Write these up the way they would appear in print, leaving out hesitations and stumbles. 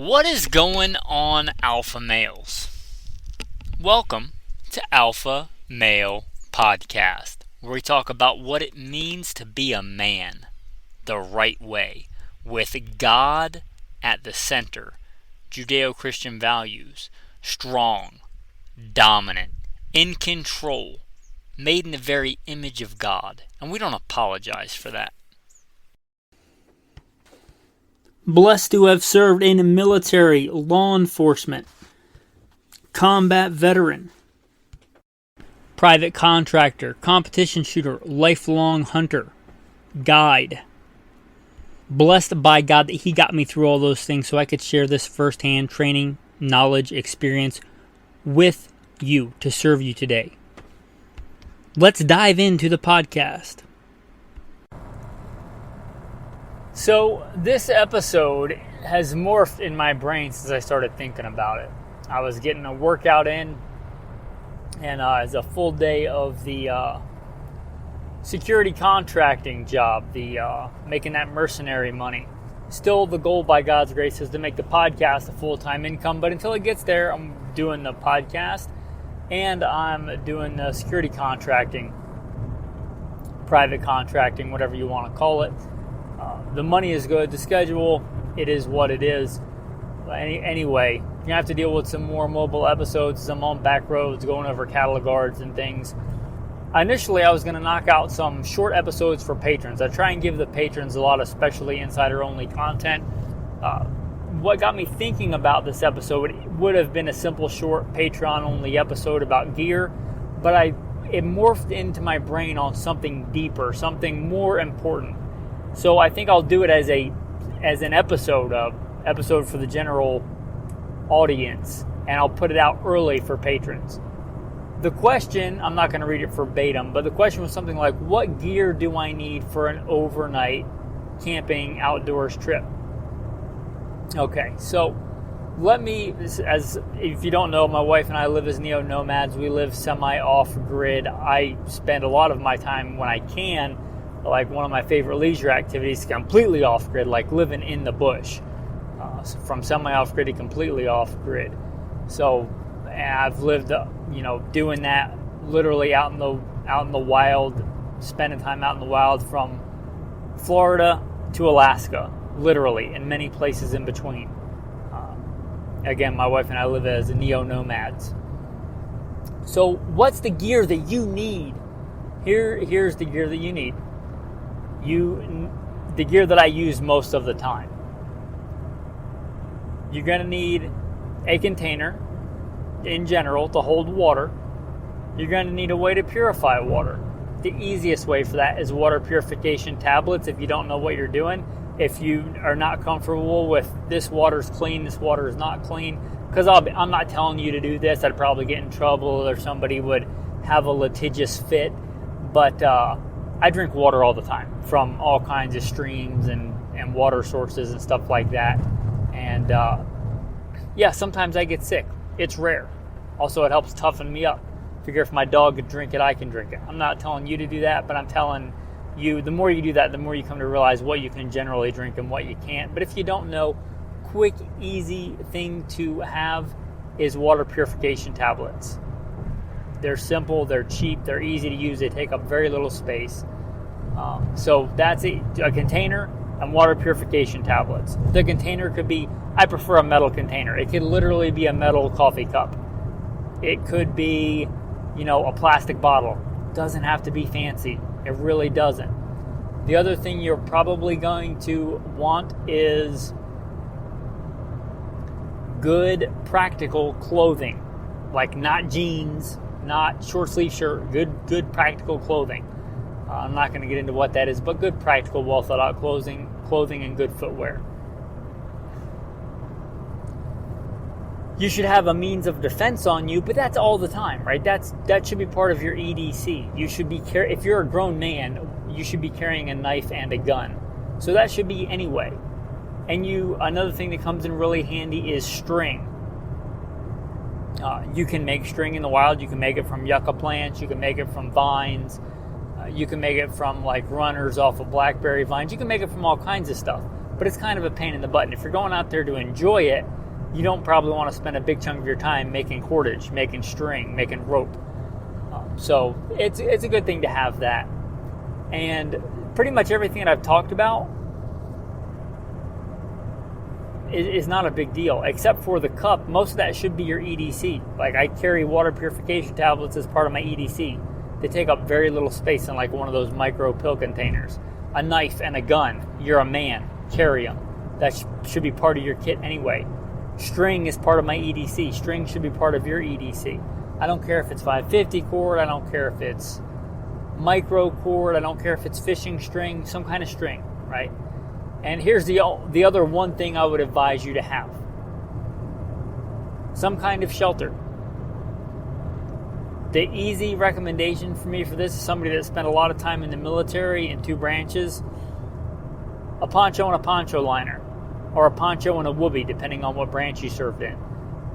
What is going on, alpha males? Welcome to Alpha Male Podcast, where we talk about what it means to be a man the right way, with God at the center, Judeo-Christian values, strong, dominant, in control, made in the very image of God, and we don't apologize for that. Blessed to have served in the military, law enforcement, combat veteran, private contractor, competition shooter, lifelong hunter, guide. Blessed by God that He got me through all those things so I could share this firsthand training, knowledge, experience with you to serve you today. Let's dive into the podcast. So this episode has morphed in my brain since I started thinking about it. I was getting a workout in, and it's a full day of the security contracting job, the making that mercenary money. Still, the goal by God's grace is to make the podcast a full-time income, but until it gets there, I'm doing the podcast, and I'm doing the security contracting, private contracting, whatever you want to call it. The money is good. The schedule, it is what it is. Anyway, you're going to have to deal with some more mobile episodes, some on back roads, going over cattle guards and things. Initially, I was going to knock out some short episodes for patrons. I try and give the patrons a lot of specialty insider-only content. What got me thinking about this episode would have been a simple, short, Patreon-only episode about gear, but it morphed into my brain on something deeper, something more important. So I think I'll do it as an episode for the general audience, and I'll put it out early for patrons. The question, I'm not going to read it verbatim, but the question was something like, what gear do I need for an overnight camping outdoors trip? Okay, so if you don't know, my wife and I live as neo-nomads. We live semi-off-grid. I spend a lot of my time when I can, like one of my favorite leisure activities, completely off-grid, like living in the bush. From semi-off-grid to completely off-grid. So I've lived, doing that literally out in the wild, spending time out in the wild from Florida to Alaska, literally, and many places in between. Again, my wife and I live as neo-nomads. So what's the gear that you need? Here's the gear that you need. The gear that I use most of the time. You're going to need a container in general to hold water. You're going to need a way to purify water. The easiest way for that is water purification tablets. If you don't know what you're doing, if you are not comfortable with this water's clean, this water is not clean, because I'm not telling you to do this. I'd probably get in trouble or somebody would have a litigious fit. But I drink water all the time from all kinds of streams and water sources and stuff like that. And sometimes I get sick. It's rare. Also, it helps toughen me up. Figure if my dog could drink it, I can drink it. I'm not telling you to do that, but I'm telling you, the more you do that, the more you come to realize what you can generally drink and what you can't. But if you don't know, quick, easy thing to have is water purification tablets. They're simple, they're cheap, they're easy to use, they take up very little space. So that's a container and water purification tablets. The container could be, I prefer a metal container. It could literally be a metal coffee cup. It could be, a plastic bottle. Doesn't have to be fancy. It really doesn't. The other thing you're probably going to want is good practical clothing. Like not jeans, not short sleeve shirt, good practical clothing. I'm not going to get into what that is, but good practical, well thought out clothing and good footwear. You should have a means of defense on you, but that's all the time, right? That should be part of your EDC. You should be if you're a grown man, you should be carrying a knife and a gun. So that should be anyway. And another thing that comes in really handy is string. You can make string in the wild. You can make it from yucca plants. You can make it from vines. You can make it from like runners off of blackberry vines. You can make it from all kinds of stuff. but it's kind of a pain in the butt. And if you're going out there to enjoy it, you don't probably want to spend a big chunk of your time making cordage, making string, making rope. So it's a good thing to have that. And pretty much everything that I've talked about is not a big deal, except for the cup. Most of that should be your EDC. Like, I carry water purification tablets as part of my EDC. They take up very little space in like one of those micro pill containers. A knife and a gun. You're a man. Carry them. That should be part of your kit anyway. String is part of my EDC. String should be part of your EDC. I don't care if it's 550 cord. I don't care if it's micro cord. I don't care if it's fishing string. Some kind of string, right? And here's the other one thing I would advise you to have. Some kind of shelter. The easy recommendation for me for this is somebody that spent a lot of time in the military in 2 branches. A poncho and a poncho liner. Or a poncho and a whoopee, depending on what branch you served in.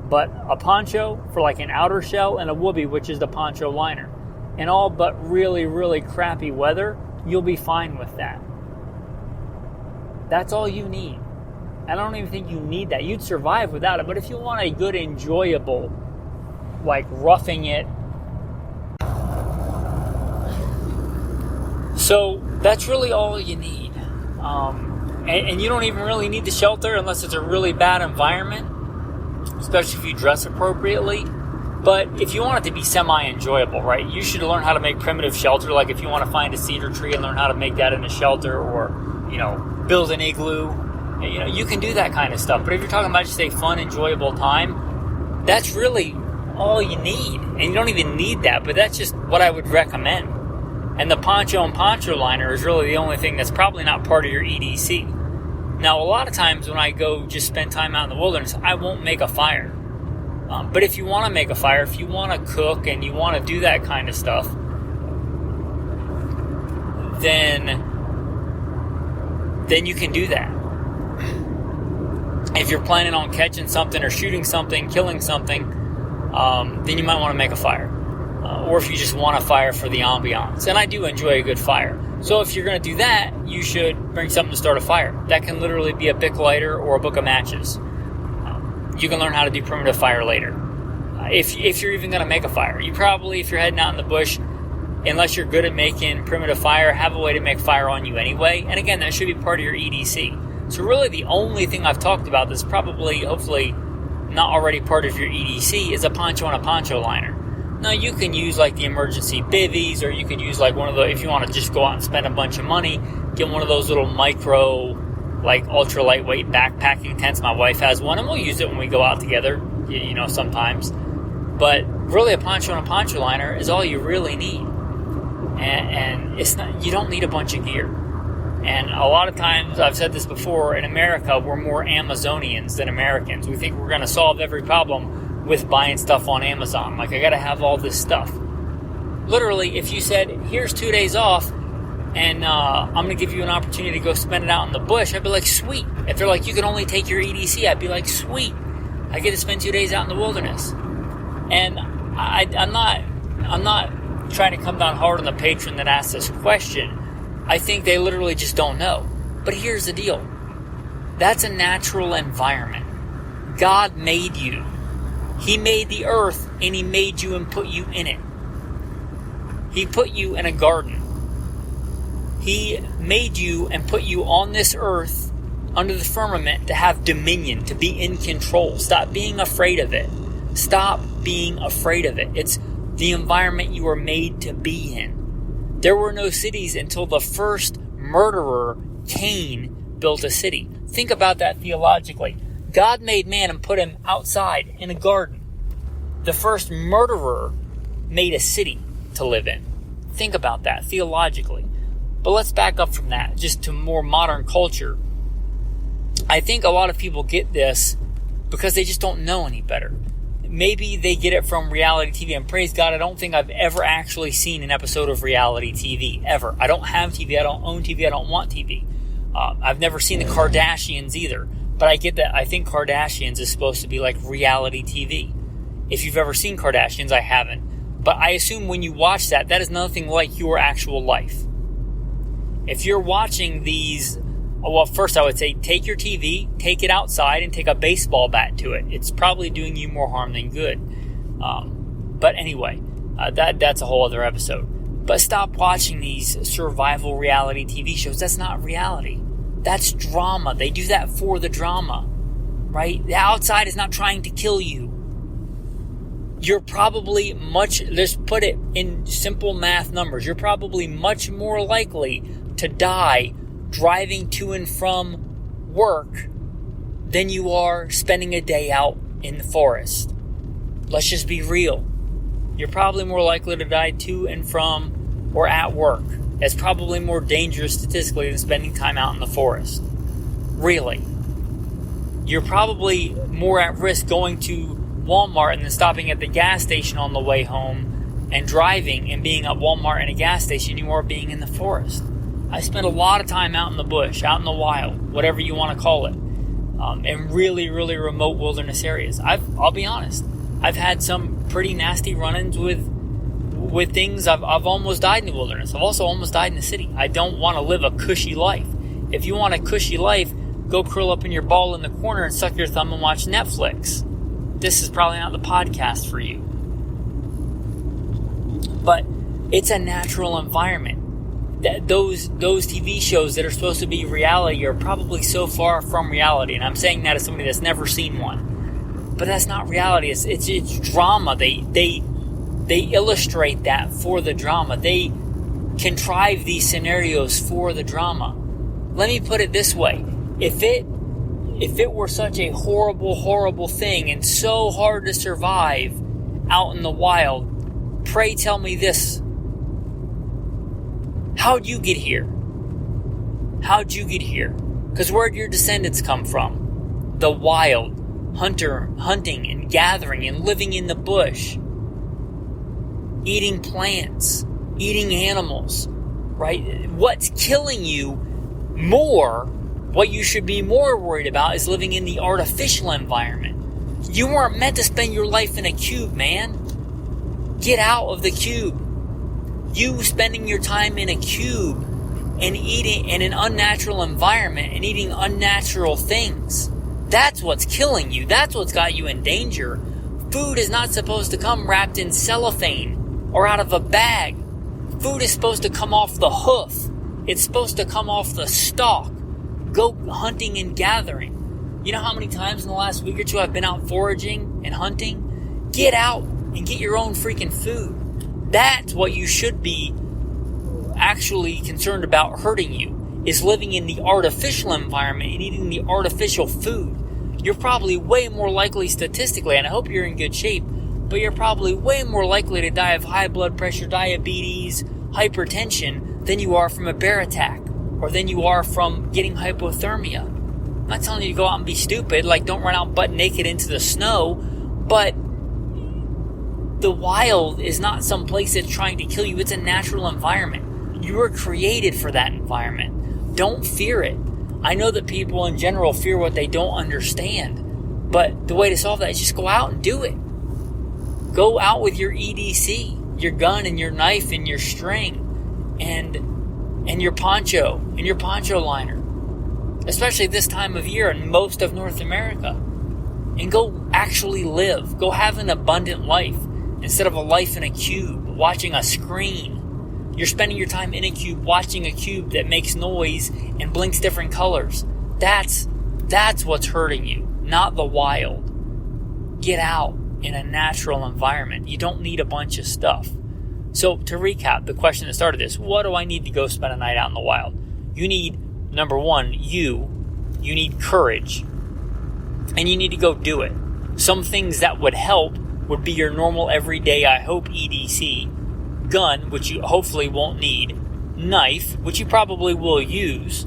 But a poncho for like an outer shell, and a whoopee, which is the poncho liner. In all but really, really crappy weather, you'll be fine with that. That's all you need. I don't even think you need that. You'd survive without it. But if you want a good, enjoyable, like roughing it. So that's really all you need. And you don't even really need the shelter unless it's a really bad environment, especially if you dress appropriately. But if you want it to be semi-enjoyable, right, you should learn how to make primitive shelter. Like if you want to find a cedar tree and learn how to make that into shelter, or, build an igloo, you can do that kind of stuff. But if you're talking about just a fun, enjoyable time, that's really all you need. And you don't even need that, but that's just what I would recommend. And the poncho and poncho liner is really the only thing that's probably not part of your EDC. Now, a lot of times when I go just spend time out in the wilderness, I won't make a fire. But if you want to make a fire, if you want to cook and you want to do that kind of stuff, then you can do that. If you're planning on catching something or shooting something, killing something, then you might want to make a fire. Or if you just want a fire for the ambiance. And I do enjoy a good fire. So if you're going to do that, you should bring something to start a fire. That can literally be a Bic lighter or a book of matches. You can learn how to do primitive fire later. If you're even going to make a fire. You probably, if you're heading out in the bush, unless you're good at making primitive fire, have a way to make fire on you anyway. And again, that should be part of your EDC. So really the only thing I've talked about that's probably, hopefully, not already part of your EDC is a poncho and a poncho liner. Now, you can use like the emergency bivvies, or you could use like one of the, if you want to just go out and spend a bunch of money, get one of those little micro, like ultra lightweight backpacking tents. My wife has one, and we'll use it when we go out together, sometimes. But really, a poncho and a poncho liner is all you really need. And it's not, you don't need a bunch of gear. And a lot of times, I've said this before, in America, we're more Amazonians than Americans. We think we're going to solve every problem with buying stuff on Amazon. Like, I got to have all this stuff. Literally, if you said, here's 2 days off, and I'm going to give you an opportunity to go spend it out in the bush, I'd be like, sweet. If they're like, you can only take your EDC, I'd be like, sweet. I get to spend 2 days out in the wilderness. And I'm not trying to come down hard on the patron that asked this question. I think they literally just don't know. But here's the deal. That's a natural environment. God made you. He made the earth, and He made you and put you in it. He put you in a garden. He made you and put you on this earth under the firmament to have dominion, to be in control. Stop being afraid of it. Stop being afraid of it. It's the environment you were made to be in. There were no cities until the first murderer, Cain, built a city. Think about that theologically. God made man and put him outside in a garden. The first murderer made a city to live in. Think about that theologically. But let's back up from that just to more modern culture. I think a lot of people get this because they just don't know any better. Maybe they get it from reality TV, and praise God, I don't think I've ever actually seen an episode of reality TV, ever. I don't have TV, I don't own TV, I don't want TV. I've never seen the Kardashians either, but I get that. I think Kardashians is supposed to be like reality TV. If you've ever seen Kardashians, I haven't. But I assume when you watch that, that is nothing like your actual life. If you're watching these Well, first I would say take your TV, take it outside, and take a baseball bat to it. It's probably doing you more harm than good. But anyway, that's a whole other episode. But stop watching these survival reality TV shows. That's not reality. That's drama. They do that for the drama, right? The outside is not trying to kill you. You're probably let's put it in simple math numbers. You're probably much more likely to die driving to and from work than you are spending a day out in the forest. Let's just be real. You're probably more likely to die to and from or at work. That's probably more dangerous statistically than spending time out in the forest. Really. You're probably more at risk going to Walmart and then stopping at the gas station on the way home and driving and being at Walmart and a gas station you are being in the forest. I spent a lot of time out in the bush, out in the wild, whatever you want to call it, in really, really remote wilderness areas. I'll be honest, I've had some pretty nasty run-ins with things. I've almost died in the wilderness. I've also almost died in the city. I don't want to live a cushy life. If you want a cushy life, go curl up in your ball in the corner and suck your thumb and watch Netflix. This is probably not the podcast for you. But it's a natural environment. Those TV shows that are supposed to be reality are probably so far from reality. And I'm saying that as somebody that's never seen one. But that's not reality. It's drama. They illustrate that for the drama. They contrive these scenarios for the drama. Let me put it this way. If it were such a horrible, horrible thing and so hard to survive out in the wild, pray tell me this. How'd you get here? How'd you get here? Because where'd your descendants come from? The wild, hunting and gathering and living in the bush. Eating plants, eating animals, right? What's killing you more, what you should be more worried about is living in the artificial environment. You weren't meant to spend your life in a cube, man. Get out of the cube. You spending your time in a cube and eating in an unnatural environment and eating unnatural things. That's what's killing you. That's what's got you in danger. Food is not supposed to come wrapped in cellophane or out of a bag. Food is supposed to come off the hoof. It's supposed to come off the stalk. Go hunting and gathering. You know how many times in the last week or two I've been out foraging and hunting? Get out and get your own freaking food. That's what you should be actually concerned about hurting you, is living in the artificial environment and eating the artificial food. You're probably way more likely statistically, and I hope you're in good shape, but you're probably way more likely to die of high blood pressure, diabetes, hypertension than you are from a bear attack or than you are from getting hypothermia. I'm not telling you to go out and be stupid, like don't run out butt naked into the snow, but the wild is not some place that's trying to kill you. It's a natural environment. You were created for that environment. Don't fear it. I know that people in general fear what they don't understand, but the way to solve that is just go out and do it. Go out with your EDC, your gun and your knife and your string and your poncho and your poncho liner, especially this time of year in most of North America, and go actually live. Go have an abundant life instead of a life in a cube, watching a screen. You're spending your time in a cube, watching a cube that makes noise and blinks different colors. That's what's hurting you, not the wild. Get out in a natural environment. You don't need a bunch of stuff. So to recap, the question that started this, what do I need to go spend a night out in the wild? You need, number one, you need courage, and you need to go do it. Some things that would help would be your normal everyday, I hope, EDC, gun, which you hopefully won't need, knife, which you probably will use,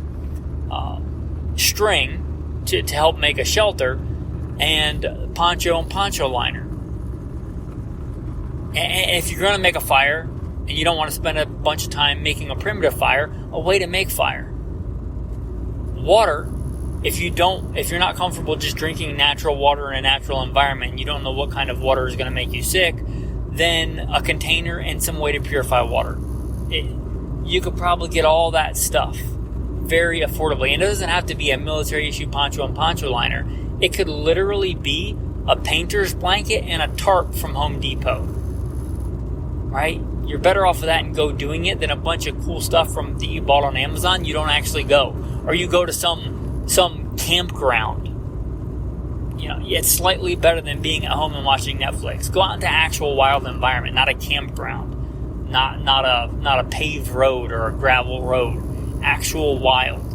string to help make a shelter, and poncho and poncho liner. And if you're going to make a fire and you don't want to spend a bunch of time making a primitive fire, a way to make fire. Water, if you're not comfortable just drinking natural water in a natural environment, and you don't know what kind of water is going to make you sick, then a container and some way to purify water. You could probably get all that stuff very affordably. And it doesn't have to be a military issue poncho and poncho liner. It could literally be a painter's blanket and a tarp from Home Depot. Right? You're better off with that and go doing it than a bunch of cool stuff that you bought on Amazon. You don't actually go. Or you go to some campground. It's slightly better than being at home and watching Netflix. Go out into actual wild environment, not a campground, not a paved road or a gravel road. Actual wild.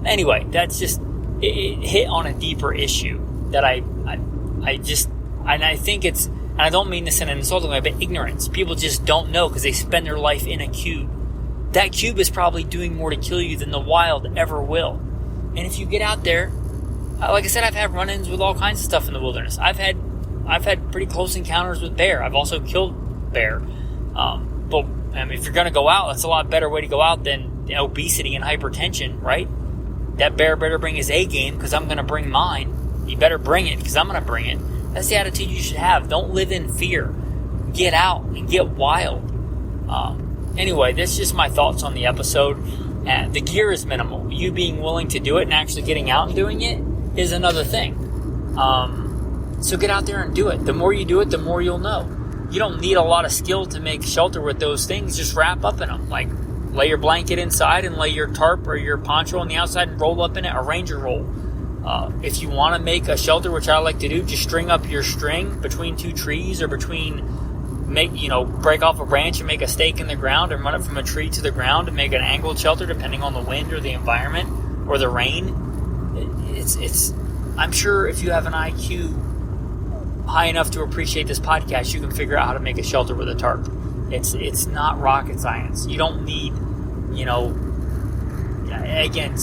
Anyway, that's just it hit on a deeper issue that I think it's, and I don't mean this in an insulting way, but ignorance. People just don't know because they spend their life in a cube. That cube is probably doing more to kill you than the wild ever will. And if you get out there, like I said, I've had run-ins with all kinds of stuff in the wilderness. I've had pretty close encounters with bear. I've also killed bear. But if you're going to go out, that's a lot better way to go out than obesity and hypertension, right? That bear better bring his A game because I'm going to bring mine. You better bring it because I'm going to bring it. That's the attitude you should have. Don't live in fear. Get out and get wild. Anyway, that's just my thoughts on the episode. The gear is minimal. You being willing to do it and actually getting out and doing it is another thing. So get out there and do it. The more you do it, the more you'll know. You don't need a lot of skill to make shelter with those things. Just wrap up in them. Like, lay your blanket inside and lay your tarp or your poncho on the outside and roll up in it, a ranger roll. If you want to make a shelter, which I like to do, just string up your string between two trees or break off a branch and make a stake in the ground and run it from a tree to the ground and make an angled shelter depending on the wind or the environment or the rain. I'm sure if you have an IQ high enough to appreciate this podcast, you can figure out how to make a shelter with a tarp. It's not rocket science. You don't need, again,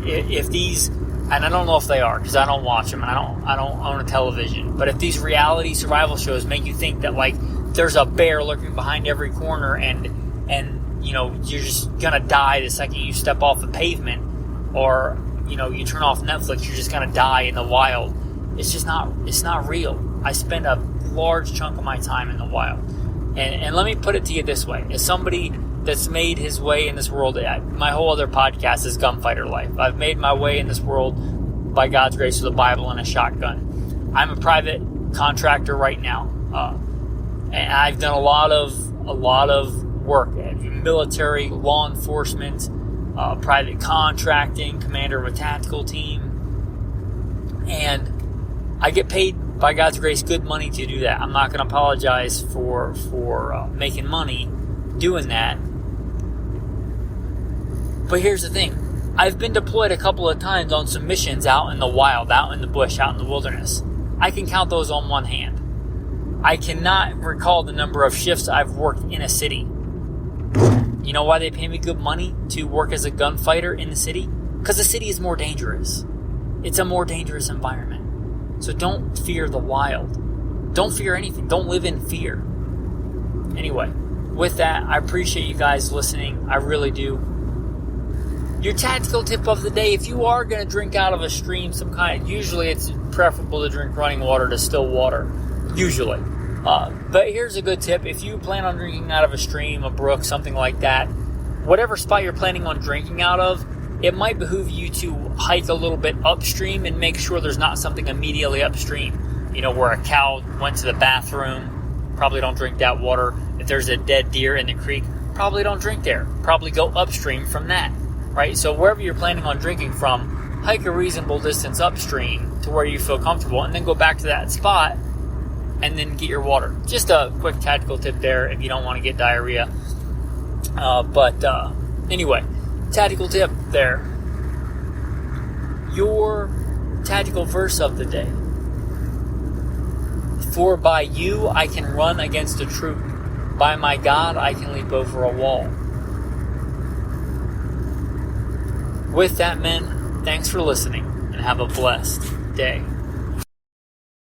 if these, and I don't know if they are because I don't watch them and I don't own a television, but if these reality survival shows make you think that like there's a bear lurking behind every corner and you're just gonna die the second you step off the pavement, or you turn off Netflix, you're just gonna die in the wild. It's not real. I spend a large chunk of my time in the wild. And let me put it to you this way. As somebody that's made his way in this world, my whole other podcast is Gunfighter Life. I've made my way in this world by God's grace with a Bible and a shotgun. I'm a private contractor right now. And I've done a lot of work, military, law enforcement, private contracting, commander of a tactical team, and I get paid by God's grace good money to do that. I'm not going to apologize for making money doing that. But here's the thing. I've been deployed a couple of times on some missions out in the wild, out in the bush, out in the wilderness. I can count those on one hand. I cannot recall the number of shifts I've worked in a city. You know why they pay me good money to work as a gunfighter in the city? Because the city is more dangerous. It's a more dangerous environment. So don't fear the wild. Don't fear anything. Don't live in fear. Anyway, with that, I appreciate you guys listening. I really do. Your tactical tip of the day, if you are going to drink out of a stream, usually it's preferable to drink running water, distilled water. Usually. But here's a good tip. If you plan on drinking out of a stream, a brook, something like that, whatever spot you're planning on drinking out of, it might behoove you to hike a little bit upstream and make sure there's not something immediately upstream. Where a cow went to the bathroom, probably don't drink that water. If there's a dead deer in the creek, probably don't drink there. Probably go upstream from that, right? So wherever you're planning on drinking from, hike a reasonable distance upstream to where you feel comfortable and then go back to that spot and then get your water. Just a quick tactical tip there if you don't want to get diarrhea. Anyway, tactical tip there. Your tactical verse of the day. For by you I can run against a troop. By my God I can leap over a wall. With that, men, thanks for listening and have a blessed day.